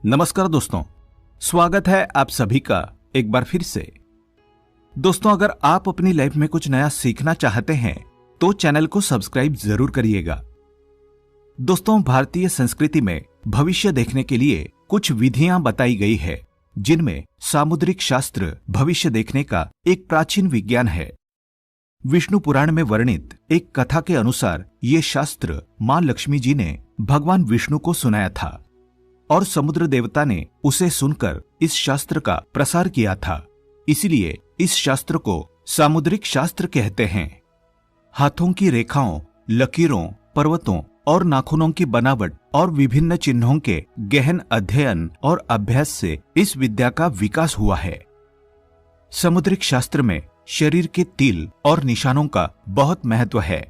नमस्कार दोस्तों, स्वागत है आप सभी का एक बार फिर से। दोस्तों, अगर आप अपनी लाइफ में कुछ नया सीखना चाहते हैं तो चैनल को सब्सक्राइब जरूर करिएगा। दोस्तों, भारतीय संस्कृति में भविष्य देखने के लिए कुछ विधियां बताई गई है, जिनमें सामुद्रिक शास्त्र भविष्य देखने का एक प्राचीन विज्ञान है। विष्णु पुराण में वर्णित एक कथा के अनुसार ये शास्त्र मां लक्ष्मी जी ने भगवान विष्णु को सुनाया था और समुद्र देवता ने उसे सुनकर इस शास्त्र का प्रसार किया था। इसीलिए इस शास्त्र को सामुद्रिक शास्त्र कहते हैं। हाथों की रेखाओं, लकीरों, पर्वतों और नाखूनों की बनावट और विभिन्न चिन्हों के गहन अध्ययन और अभ्यास से इस विद्या का विकास हुआ है। सामुद्रिक शास्त्र में शरीर के तिल और निशानों का बहुत महत्व है।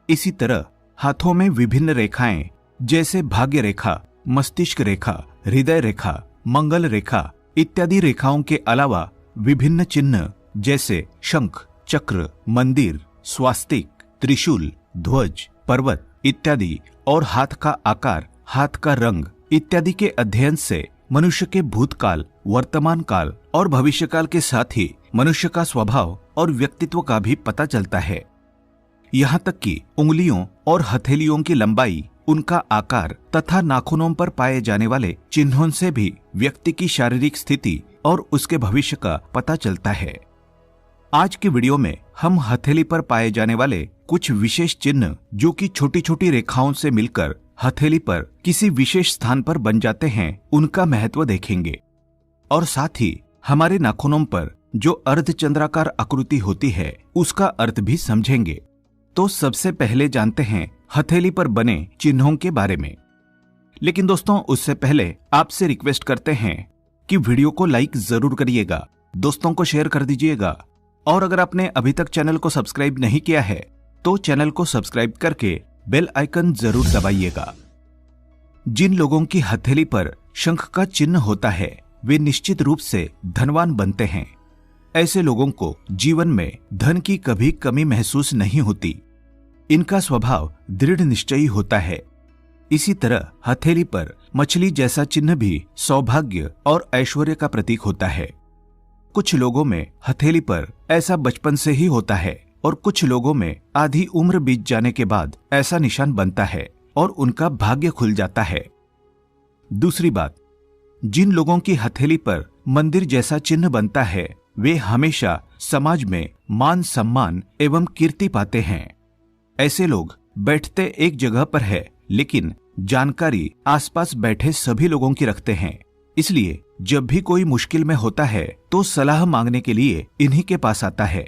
इसी तरह हाथों में विभिन्न रेखाएं जैसे भाग्य रेखा, मस्तिष्क रेखा, हृदय रेखा, मंगल रेखा इत्यादि रेखाओं के अलावा विभिन्न चिन्ह जैसे शंख, चक्र, मंदिर, स्वास्तिक, त्रिशूल, ध्वज, पर्वत इत्यादि और हाथ का आकार, हाथ का रंग इत्यादि के अध्ययन से मनुष्य के भूतकाल, वर्तमान काल और भविष्यकाल के साथ ही मनुष्य का स्वभाव और व्यक्तित्व का भी पता चलता है। यहाँ तक कि उंगलियों और हथेलियों की लंबाई, उनका आकार तथा नाखूनों पर पाए जाने वाले चिन्हों से भी व्यक्ति की शारीरिक स्थिति और उसके भविष्य का पता चलता है। आज की वीडियो में हम हथेली पर पाए जाने वाले कुछ विशेष चिन्ह, जो कि छोटी छोटी रेखाओं से मिलकर हथेली पर किसी विशेष स्थान पर बन जाते हैं, उनका महत्व देखेंगे और साथ ही हमारे नाखूनों पर जो अर्धचंद्राकार आकृति होती है उसका अर्थ भी समझेंगे। तो सबसे पहले जानते हैं हथेली पर बने चिन्हों के बारे में। लेकिन दोस्तों, उससे पहले आपसे रिक्वेस्ट करते हैं कि वीडियो को लाइक जरूर करिएगा, दोस्तों को शेयर कर दीजिएगा और अगर आपने अभी तक चैनल को सब्सक्राइब नहीं किया है तो चैनल को सब्सक्राइब करके बेल आइकन जरूर दबाइएगा। जिन लोगों की हथेली पर शंख का चिन्ह होता है वे निश्चित रूप से धनवान बनते हैं। ऐसे लोगों को जीवन में धन की कभी कमी महसूस नहीं होती। इनका स्वभाव दृढ़ निश्चयी होता है। इसी तरह हथेली पर मछली जैसा चिन्ह भी सौभाग्य और ऐश्वर्य का प्रतीक होता है। कुछ लोगों में हथेली पर ऐसा बचपन से ही होता है और कुछ लोगों में आधी उम्र बीत जाने के बाद ऐसा निशान बनता है और उनका भाग्य खुल जाता है। दूसरी बात, जिन लोगों की हथेली पर मंदिर जैसा चिन्ह बनता है वे हमेशा समाज में मान सम्मान एवं कीर्ति पाते हैं। ऐसे लोग बैठते एक जगह पर है लेकिन जानकारी आसपास बैठे सभी लोगों की रखते हैं। इसलिए जब भी कोई मुश्किल में होता है तो सलाह मांगने के लिए इन्हीं के पास आता है,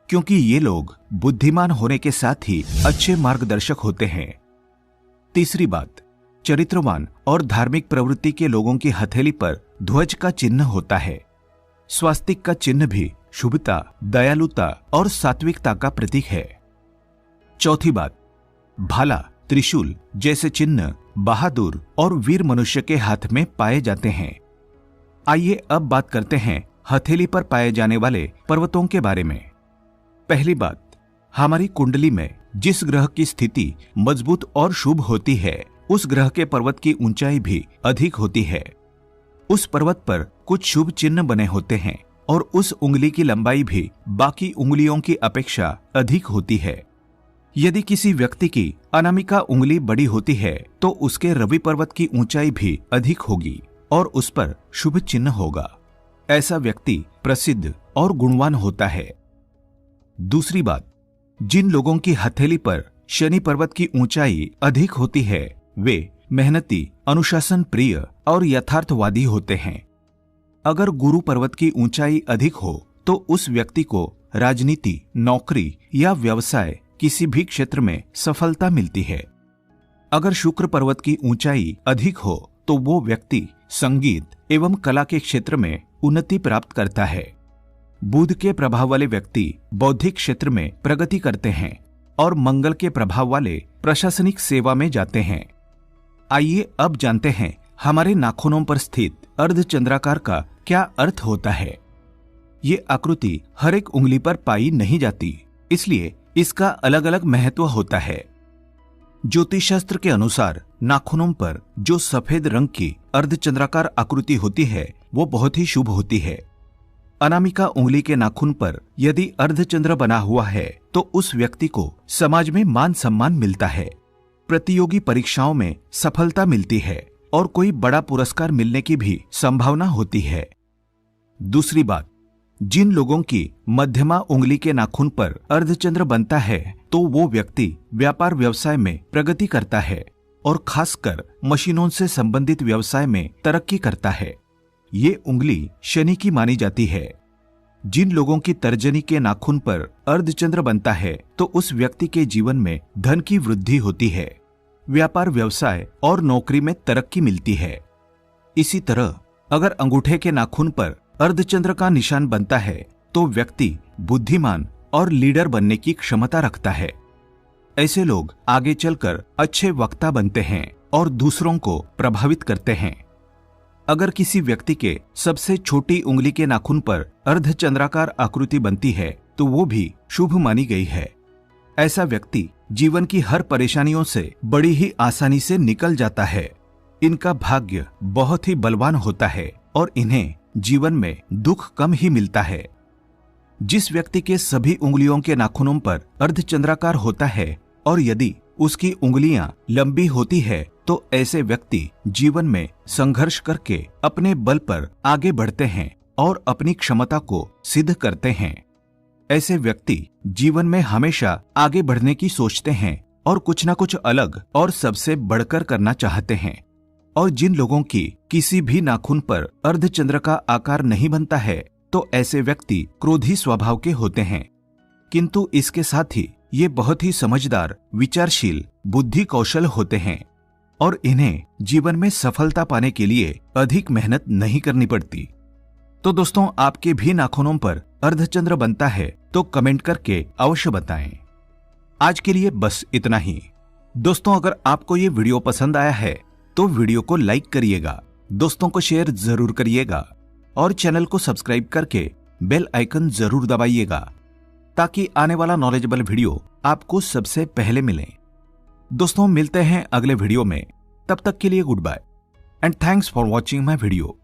क्योंकि ये लोग बुद्धिमान होने के साथ ही अच्छे मार्गदर्शक होते हैं। तीसरी बात, चरित्रवान और धार्मिक प्रवृत्ति के लोगों की हथेली पर ध्वज का चिन्ह होता है। स्वास्तिक का चिन्ह भी शुभता, दयालुता और सात्विकता का प्रतीक है। चौथी बात, भाला, त्रिशूल जैसे चिन्ह बहादुर और वीर मनुष्य के हाथ में पाए जाते हैं। आइए अब बात करते हैं हथेली पर पाए जाने वाले पर्वतों के बारे में। पहली बात, हमारी कुंडली में जिस ग्रह की स्थिति मजबूत और शुभ होती है उस ग्रह के पर्वत की ऊंचाई भी अधिक होती है। उस पर्वत पर कुछ शुभ चिन्ह बने होते हैं और उस उंगली की लंबाई भी बाकी उंगलियों की अपेक्षा अधिक होती है। यदि किसी व्यक्ति की अनामिका उंगली बड़ी होती है तो उसके रवि पर्वत की ऊंचाई भी अधिक होगी और उस पर शुभ चिन्ह होगा। ऐसा व्यक्ति प्रसिद्ध और गुणवान होता है। दूसरी बात, जिन लोगों की हथेली पर शनि पर्वत की ऊंचाई अधिक होती है वे मेहनती, अनुशासन प्रिय और यथार्थवादी होते हैं। अगर गुरु पर्वत की ऊंचाई अधिक हो तो उस व्यक्ति को राजनीति, नौकरी या व्यवसाय किसी भी क्षेत्र में सफलता मिलती है। अगर शुक्र पर्वत की ऊंचाई अधिक हो तो वो व्यक्ति संगीत एवं कला के क्षेत्र में उन्नति प्राप्त करता है। बुध के प्रभाव वाले व्यक्ति बौद्धिक क्षेत्र में प्रगति करते हैं और मंगल के प्रभाव वाले प्रशासनिक सेवा में जाते हैं। आइए अब जानते हैं हमारे नाखूनों पर स्थित अर्धचंद्राकार का क्या अर्थ होता है। ये आकृति हर एक उंगली पर पाई नहीं जाती, इसलिए इसका अलग अलग महत्व होता है। ज्योतिष शास्त्र के अनुसार नाखूनों पर जो सफेद रंग की अर्धचंद्राकार आकृति होती है वो बहुत ही शुभ होती है। अनामिका उंगली के नाखून पर यदि अर्धचंद्र बना हुआ है तो उस व्यक्ति को समाज में मान सम्मान मिलता है, प्रतियोगी परीक्षाओं में सफलता मिलती है और कोई बड़ा पुरस्कार मिलने की भी संभावना होती है। दूसरी बात, जिन लोगों की मध्यमा उंगली के नाखून पर अर्धचंद्र बनता है तो वो व्यक्ति व्यापार व्यवसाय में प्रगति करता है और खासकर मशीनों से संबंधित व्यवसाय में तरक्की करता है। ये उंगली शनि की मानी जाती है। जिन लोगों की तर्जनी के नाखून पर अर्धचंद्र बनता है तो उस व्यक्ति के जीवन में धन की वृद्धि होती है, व्यापार व्यवसाय और नौकरी में तरक्की मिलती है। इसी तरह अगर अंगूठे के नाखून पर अर्धचंद्र का निशान बनता है तो व्यक्ति बुद्धिमान और लीडर बनने की क्षमता रखता है। ऐसे लोग आगे चलकर अच्छे वक्ता बनते हैं और दूसरों को प्रभावित करते हैं। अगर किसी व्यक्ति के सबसे छोटी उंगली के नाखून पर अर्धचंद्राकार आकृति बनती है तो वो भी शुभ मानी गई है। ऐसा व्यक्ति जीवन की हर परेशानियों से बड़ी ही आसानी से निकल जाता है। इनका भाग्य बहुत ही बलवान होता है और इन्हें जीवन में दुख कम ही मिलता है। जिस व्यक्ति के सभी उंगलियों के नाखूनों पर अर्धचंद्राकार होता है और यदि उसकी उंगलियां लंबी होती है तो ऐसे व्यक्ति जीवन में संघर्ष करके अपने बल पर आगे बढ़ते हैं और अपनी क्षमता को सिद्ध करते हैं। ऐसे व्यक्ति जीवन में हमेशा आगे बढ़ने की सोचते हैं और कुछ न कुछ अलग और सबसे बढ़कर करना चाहते हैं। और जिन लोगों की किसी भी नाखून पर अर्धचंद्र का आकार नहीं बनता है तो ऐसे व्यक्ति क्रोधी स्वभाव के होते हैं, किंतु इसके साथ ही ये बहुत ही समझदार, विचारशील, बुद्धि कौशल होते हैं और इन्हें जीवन में सफलता पाने के लिए अधिक मेहनत नहीं करनी पड़ती। तो दोस्तों, आपके भी नाखूनों पर अर्धचंद्र बनता है तो कमेंट करके अवश्य बताएं। आज के लिए बस इतना ही। दोस्तों, अगर आपको ये वीडियो पसंद आया है तो वीडियो को लाइक करिएगा, दोस्तों को शेयर जरूर करिएगा और चैनल को सब्सक्राइब करके बेल आइकन जरूर दबाइएगा ताकि आने वाला नॉलेजेबल वीडियो आपको सबसे पहले मिले। दोस्तों, मिलते हैं अगले वीडियो में। तब तक के लिए goodbye and thanks for watching my video.